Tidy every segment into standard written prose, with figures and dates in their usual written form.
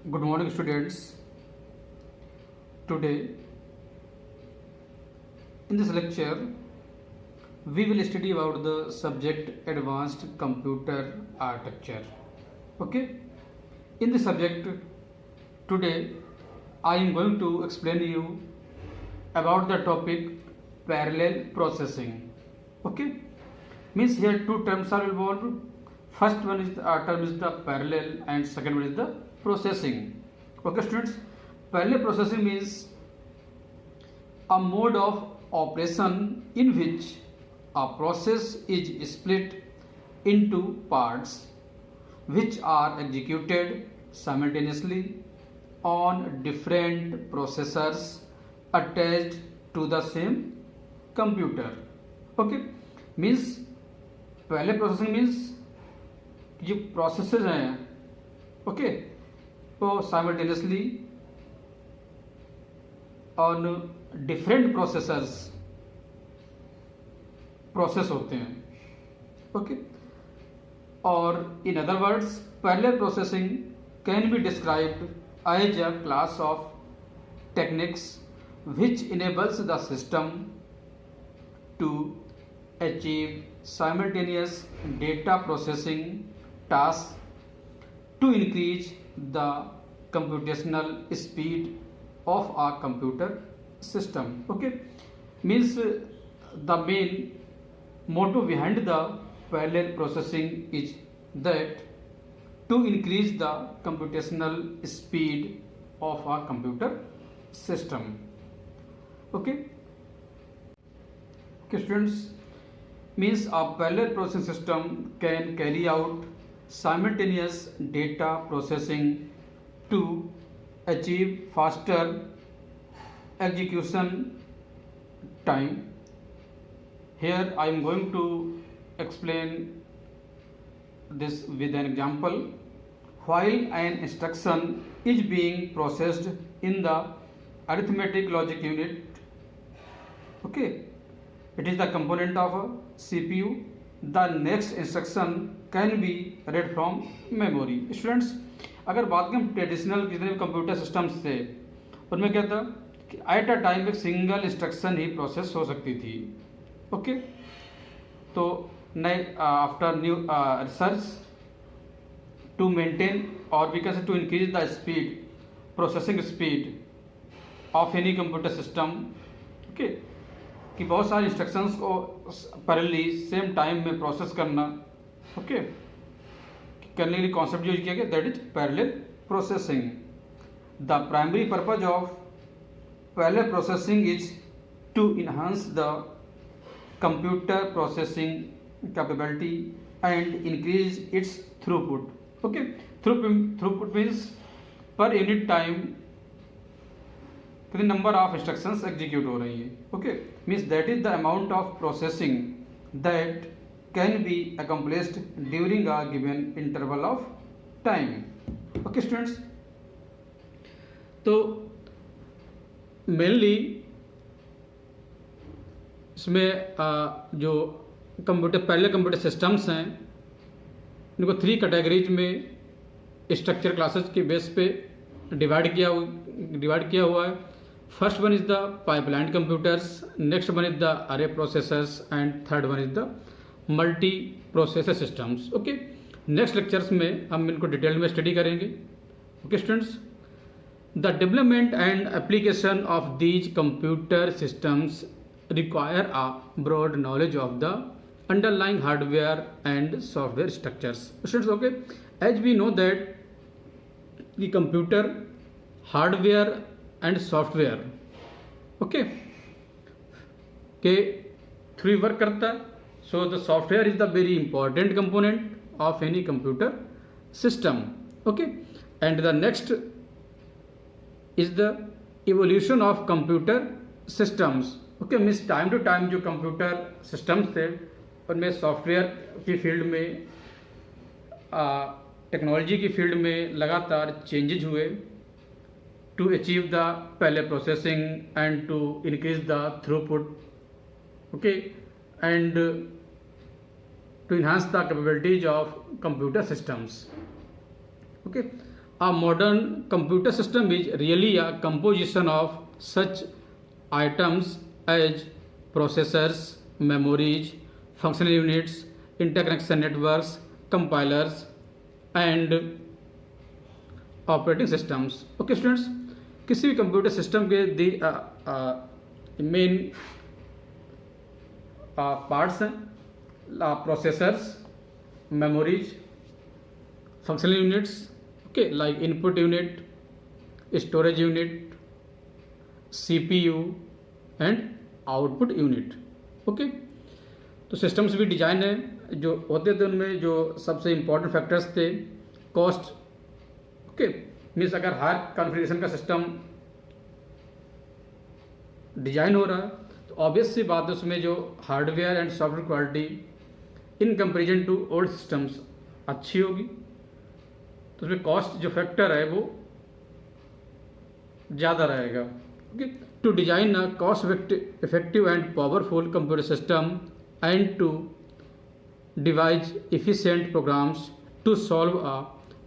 Good morning, students. Today, in this lecture, we will study about the subject Advanced Computer Architecture. Okay? In this subject, today, I am going to explain you about the topic parallel processing. Okay? Means here two terms are involved. First one is the term is the parallel and second one is the processing. Okay, students, parallel processing means a mode of operation in which a process is split into parts which are executed simultaneously on different processors attached to the same computer. Okay, means parallel processing means जो processes हैं okay वो simultaneously on different processors process होते हैं okay और in other words parallel processing can be described as a class of techniques which enables the system to achieve simultaneous data processing tasks to increase the computational speed of a computer system. Okay, means the main motto behind the parallel processing is that to increase the computational speed of a computer system. Okay, students, means a parallel processing system can carry out simultaneous data processing to achieve faster execution time. Here I am going to explain this with an example. While an instruction is being processed in the arithmetic logic unit, okay, it is the component of a CPU. The next instruction can be read from memory. Students, अगर बात करें traditional जितने भी computer systems थे उनमें क्या था कि एट अ टाइम एक सिंगल इंस्ट्रक्शन ही प्रोसेस हो सकती थी. ओके, तो नए after new research to maintain और we can say to increase the speed processing speed of any computer system. Okay, कि बहुत सारे इंस्ट्रक्शंस को पैरेलली सेम टाइम में प्रोसेस करना. ओके, करने के लिए कॉन्सेप्ट यूज किया गया that is parallel processing. The primary purpose of parallel processing is to enhance the computer processing capability and increase its throughput. Okay, throughput means per unit time कितने number of instructions execute हो रही है. Okay, means that is the amount of processing that can be accomplished during a given interval of time. Okay students, तो mainly इसमें जो parallel computer systems हैं इनको 3 categories में स्ट्रक्चर क्लासेस के बेस पे डिवाइड किया हुआ है. First one is the pipeline computers, next one is the array processors and third one is the multi processor systems. Okay, next lectures में हम इनको डिटेल में स्टडी करेंगे. Okay students, the development and application of these computer systems require a broad knowledge of the underlying hardware and software structures. Students, okay, as we know that the computer hardware and software okay के through work करता है. So the software is the very important component of any computer system. Okay, and the next is the evolution of computer systems. Okay, means time to time जो computer systems थे उनमें software की field में technology की field में लगातार changes हुए to achieve the parallel processing and to increase the throughput. Okay, and to enhance the capabilities of computer systems. Okay, A modern computer system is really a composition of such items as processors, memories, functional units, interconnection networks, compilers, and operating systems. Okay students, किसी भी computer system के दी main parts हैं processors, memories, functional units, okay, like input unit, storage unit, CPU and output unit. Okay, तो systems भी design है जो होते थे, उनमें जो सबसे इम्पोर्टेंट फैक्टर्स थे कॉस्ट। ओके, मीन्स अगर हर कॉन्फ़िगरेशन का सिस्टम डिजाइन हो रहा है तो ऑब्वियस सी बात है उसमें जो hardware and software quality in comparison to old systems अच्छी होगी। तो उसमें कॉस्ट जो फैक्टर है वो ज़्यादा रहेगा। Okay, to design a cost effective and powerful computer system and to devise efficient programs to solve a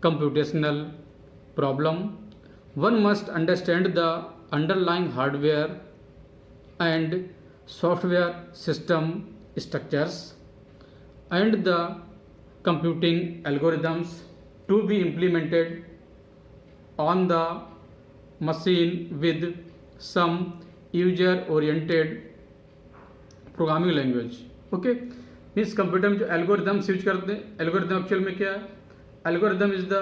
computational problem, one must understand the underlying hardware and software system structures and the computing algorithms to be implemented on the machine with some user-oriented programming language. Okay, means computer में जो algorithms use करते हैं, algorithm actual में क्या है? Algorithm is the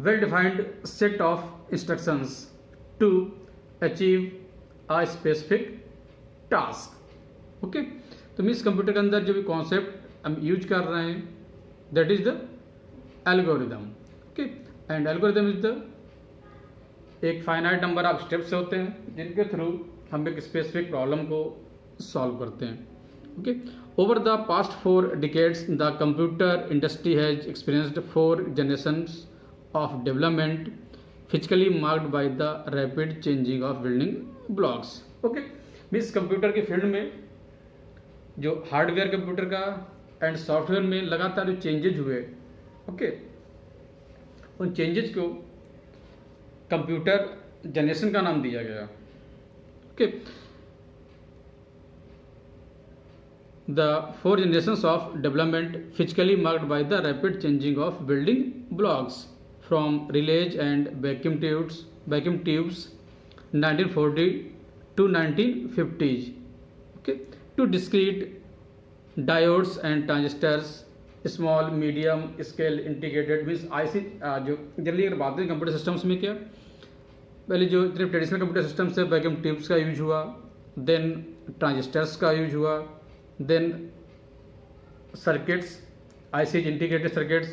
well defined set of instructions to achieve a specific task. Okay, तो means computer के अंदर जो भी कॉन्सेप्ट हम यूज कर रहे हैं that is the algorithm. Okay, and algorithm is the एक फाइनाइट नंबर ऑफ स्टेप्स होते हैं जिनके थ्रू हम एक स्पेसिफिक प्रॉब्लम को सॉल्व करते हैं। Okay, over the past 4 decades the computer industry has experienced 4 generations of development physically marked by the rapid changing of building blocks. Okay, means computer के field में जो हार्डवेयर कंप्यूटर का and software में लगातार जो changes हुए, okay, उन changes को कंप्यूटर जनरेशन का नाम दिया गया। Okay, the 4 generations of development physically marked by the rapid changing of building blocks from relays and vacuum tubes 1940 to 1950s, okay, to discrete diodes and transistors, small medium scale integrated means IC। जो generally अगर बात करें computer systems में क्या, पहले जो इतने traditional computer systems है वैक्यूम ट्यूब्स का यूज हुआ, देन ट्रांजिस्टर्स का यूज हुआ, then circuits, IC integrated circuits,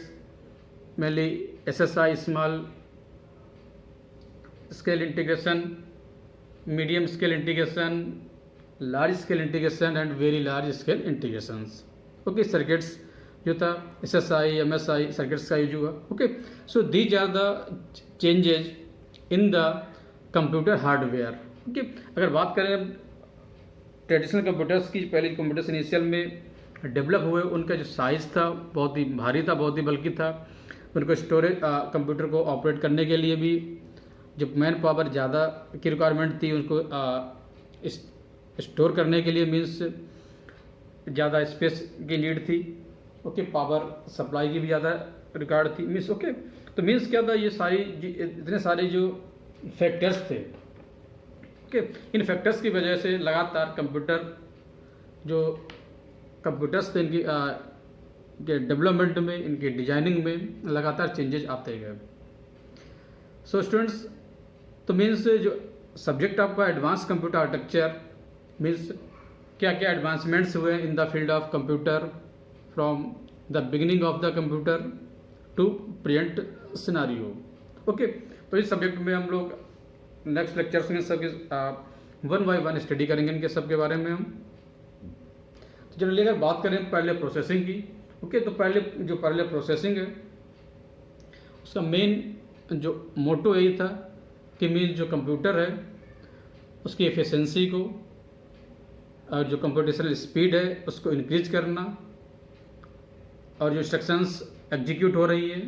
mainly SSI small scale integration, medium scale integration, large scale integration and very large scale integrations. Okay, circuits जो था SSI MSI circuits का use हुआ। Okay, so these are the changes in the computer hardware. Okay, अगर बात करें traditional computers की, पहले computers initial में डेवलप हुए उनका जो साइज़ था बहुत ही भारी था, बहुत ही बल्कि था। उनको स्टोरेज कंप्यूटर को ऑपरेट करने के लिए भी जो मैन पावर ज़्यादा की रिक्वायरमेंट थी, उनको स्टोर करने के लिए मीन्स ज़्यादा स्पेस की नीड थी। ओके, पावर सप्लाई की भी ज़्यादा रिक्वायर्ड थी मीन्स। ओके, तो मीन्स क्या था, ये सारी इतने सारे जो फैक्टर्स थे, ओके, इन फैक्टर्स की वजह से लगातार कंप्यूटर जो कंप्यूटर्स थे इनकी के डेवलपमेंट में, इनकी डिजाइनिंग में लगातार चेंजेस आते गए। सो स्टूडेंट्स, तो मीन्स जो सब्जेक्ट आपका एडवांस कंप्यूटर आर्किटेक्चर मीन्स क्या क्या एडवांसमेंट्स हुए in the field of computer from the beginning of the computer to present scenario. Okay, तो इस सब्जेक्ट में हम लोग नेक्स्ट लेक्चर्स में सबके 1 by 1 स्टडी करेंगे इनके सब के बारे में हम। तो जनरली अगर बात करें पहले प्रोसेसिंग की, ओके, तो पहले प्रोसेसिंग है उसका मेन जो मोटो यही था कि मीन जो कंप्यूटर है उसकी एफिशिएंसी को और जो कंप्यूटेशनल स्पीड है उसको इंक्रीज करना, और जो इंस्ट्रक्शंस एग्जीक्यूट हो रही है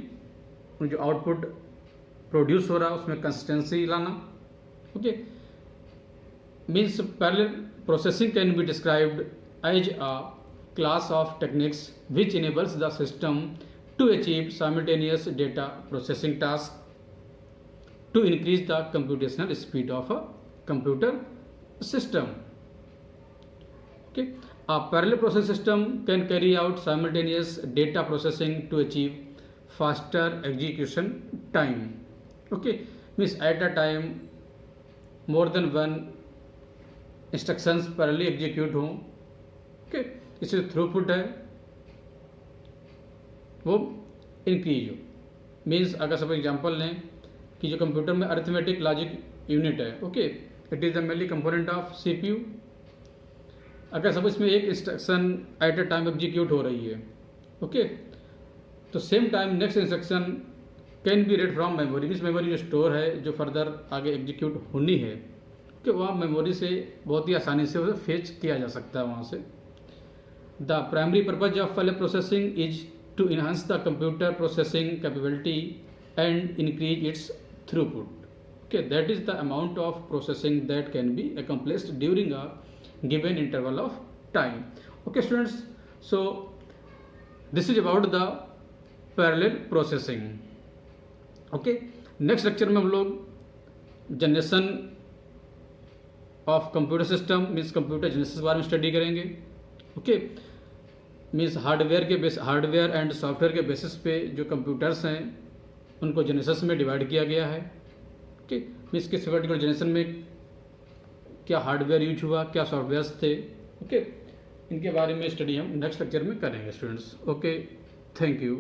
जो आउटपुट प्रोड्यूस हो रहा है उसमें कंसिस्टेंसी लाना। Okay, means parallel processing can be described as a class of techniques which enables the system to achieve simultaneous data processing tasks to increase the computational speed of a computer system. Okay, a parallel process system can carry out simultaneous data processing to achieve faster execution time. Okay, means at a time more than one instructions parallelly execute हों। okay, इससे throughput है वो increase हो। Means अगर सब example लें कि जो कंप्यूटर में अरिथमेटिक लॉजिक यूनिट है, okay, it is the mainly component of CPU. अगर सब इसमें एक instruction eight a time execute हो रही है, ओके, तो same time next instruction can be red from memory. Means memory जो स्टोर है जो फर्दर आगे एग्जीक्यूट होनी है, कि वहाँ मेमोरी से बहुत ही आसानी से उसे फेच किया जा सकता है वहाँ से। The primary purpose of parallel processing is to enhance the computer processing capability and increase its throughput. Okay, that is the amount of processing that can be accomplished during a given interval of time. Okay, students, so this is about the parallel processing. Okay, next lecture में हम लोग generation of computer system means computer genesis बारे में study करेंगे। Okay, means hardware and software के basis पे जो computers हैं उनको जेनेसिस में डिवाइड किया गया है। ओके, मीन्स किस पर्टिकुलर जेनेरेशन में क्या हार्डवेयर यूज हुआ, क्या सॉफ्टवेयर्स थे। ओके, इनके बारे में स्टडी हम नेक्स्ट लेक्चर में करेंगे स्टूडेंट्स। Okay, thank you.